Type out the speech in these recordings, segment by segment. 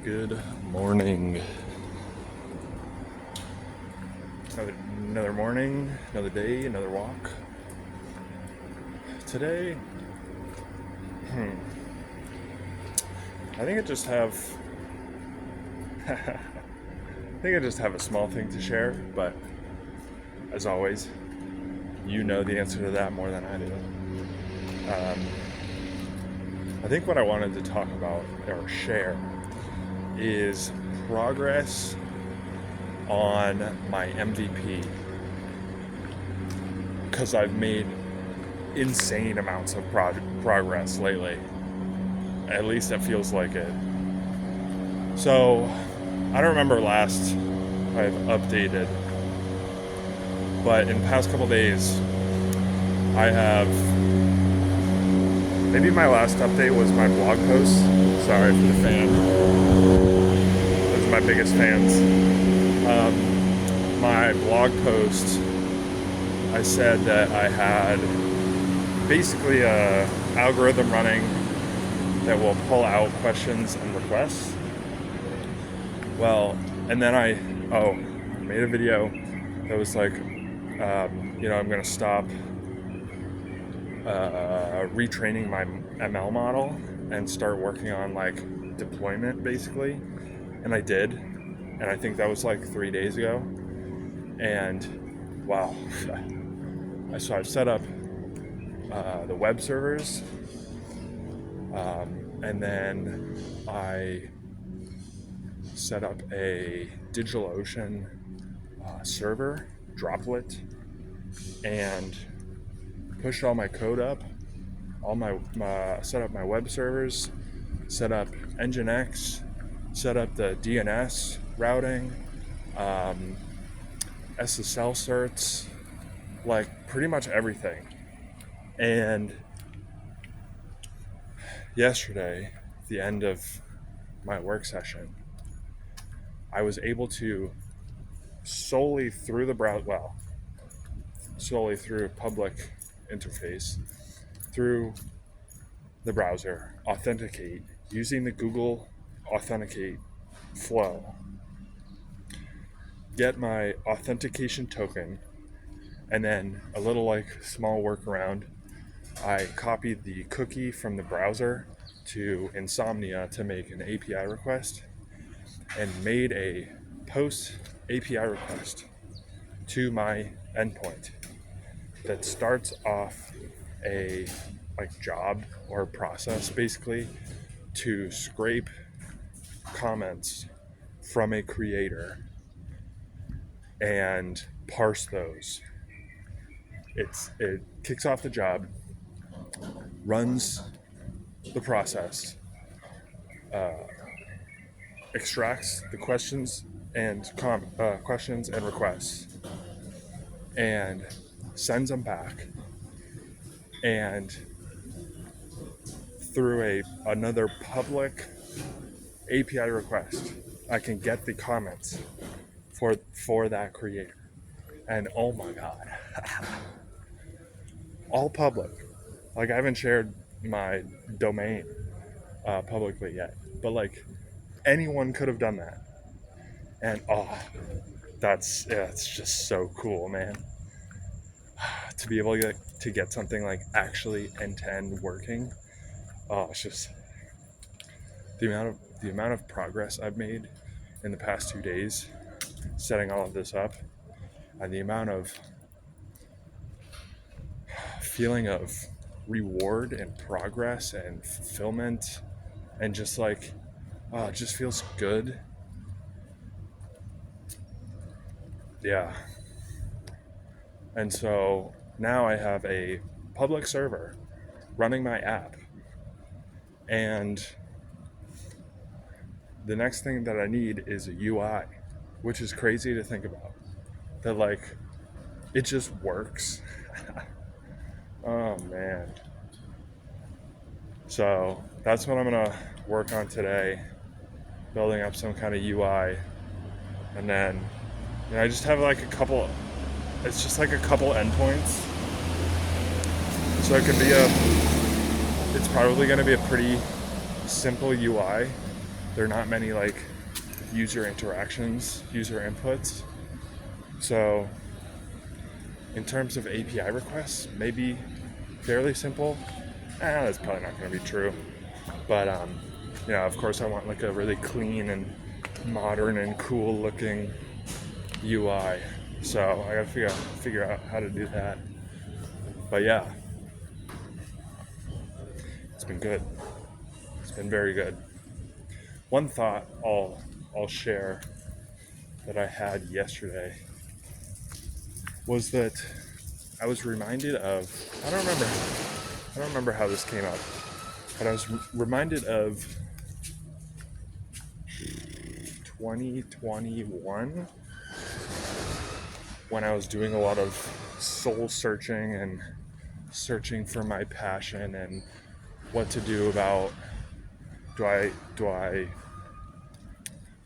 Good morning. Another morning, another day, another walk. Today, I think I just have a small thing to share, but as always, you know the answer to that more than I do. I think what I wanted to talk about or share is progress on my MVP, because I've made insane amounts of progress lately. At least it feels like it. So, I don't remember last I've updated, but in the past couple days, I have. Maybe my last update was my blog post. Sorry for the fan. Those are my biggest fans. My blog post, I said that I had basically a algorithm running that will pull out questions and requests. Well, and then I made a video that was like, I'm going to stop retraining my ML model and start working on like deployment basically. And I did. And I think that was like 3 days ago. And wow. So I've set up the web servers. And then I set up a DigitalOcean server, Droplet, and pushed all my code up, set up my web servers, set up Nginx, set up the DNS routing, SSL certs, like pretty much everything. And yesterday, at the end of my work session, I was able to solely through public interface, through the browser, authenticate using the Google Authenticate flow, get my authentication token, and then a little like small workaround. I copied the cookie from the browser to Insomnia to make an API request and made a post API request to my endpoint that starts off a like job or process basically to scrape comments from a creator and parse those. It kicks off the job, runs the process, extracts the questions and requests, and sends them back. And through another public API request, I can get the comments for that creator. And oh my god, all public. Like I haven't shared my domain publicly yet, but like anyone could have done that. And it's just so cool, man. To be able to get something like actually end-to-end working. It's just the amount of progress I've made in the past 2 days setting all of this up, and the amount of feeling of reward and progress and fulfillment, and just like it just feels good. Yeah. And so now I have a public server running my app, and the next thing that I need is a UI, which is crazy to think about. That like it just works. Oh man. So that's what I'm gonna work on today, building up some kind of UI, and then I just have like a couple endpoints, so it's probably going to be a pretty simple UI, There are not many like user interactions, user inputs. So in terms of API requests, maybe fairly simple. That's probably not going to be true. But of course I want like a really clean and modern and cool looking UI. So I gotta figure out how to do that. But yeah, it's been good. It's been very good. One thought I'll share that I had yesterday was that I was reminded of, I don't remember how this came up, but I was reminded of 2021 when I was doing a lot of soul searching and searching for my passion and what to do about, do I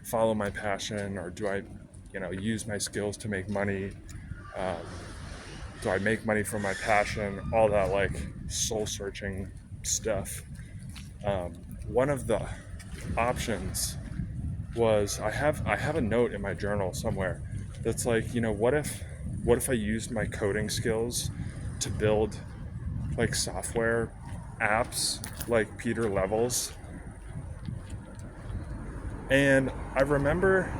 follow my passion, or do I use my skills to make money? Do I make money from my passion? All that like soul searching stuff. One of the options was I have a note in my journal somewhere that's like, what if I used my coding skills to build like software apps like Peter Levels? And I remember,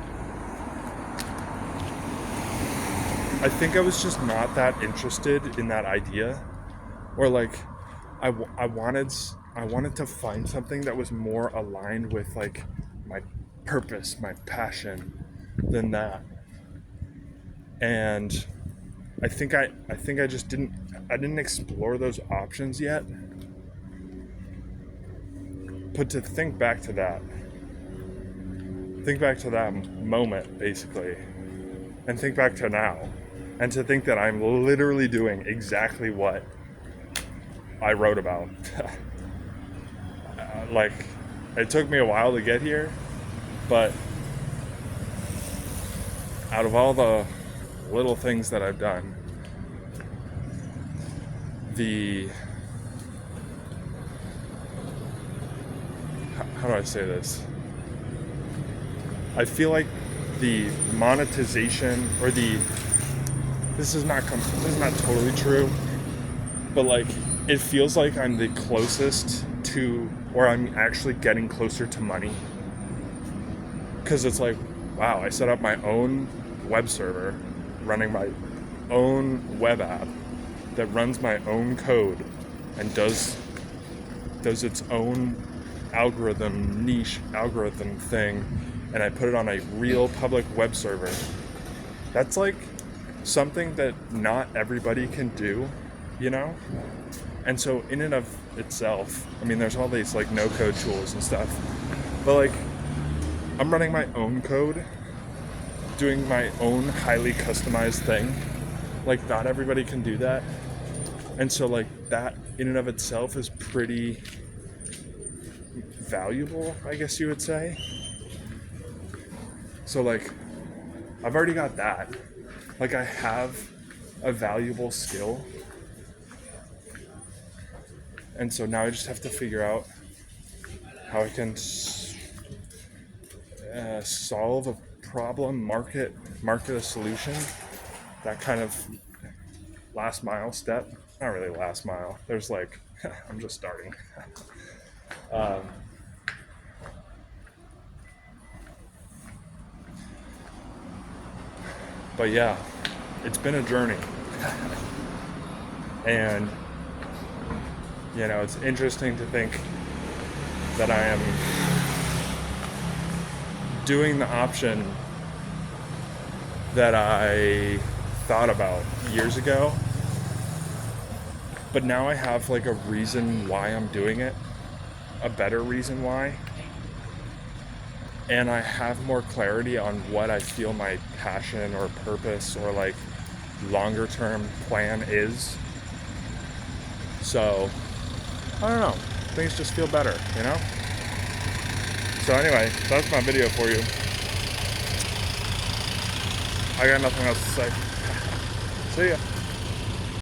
I think I was just not that interested in that idea, or like I wanted to find something that was more aligned with like my purpose, my passion than that. And I think I just didn't explore those options yet. But to think back to that moment basically, and think back to now, and to think that I'm literally doing exactly what I wrote about. Like, it took me a while to get here, but out of all the little things that I've done, how do I say this? I feel like the monetization, or this is not totally true, but like it feels like I'm the closest to, or I'm actually getting closer to money. Because it's like, wow, I set up my own web server, running my own web app that runs my own code and does its own niche algorithm thing, and I put it on a real public web server. That's like something that not everybody can do, And so in and of itself, I mean, there's all these like no-code tools and stuff, but like I'm running my own code, doing my own highly customized thing. Like, not everybody can do that. And so like that in and of itself is pretty valuable, I guess you would say. So like I've already got that. Like, I have a valuable skill. And so now I just have to figure out how I can solve a problem, market a solution. That kind of last mile step. Not really last mile. There's like, I'm just starting. But yeah, it's been a journey. And, it's interesting to think that I am doing the option that I thought about years ago. But now I have like a reason why I'm doing it, a better reason why. And I have more clarity on what I feel my passion or purpose or like longer term plan is. So, I don't know. Things just feel better, So anyway, that's my video for you. I got nothing else to say. See ya.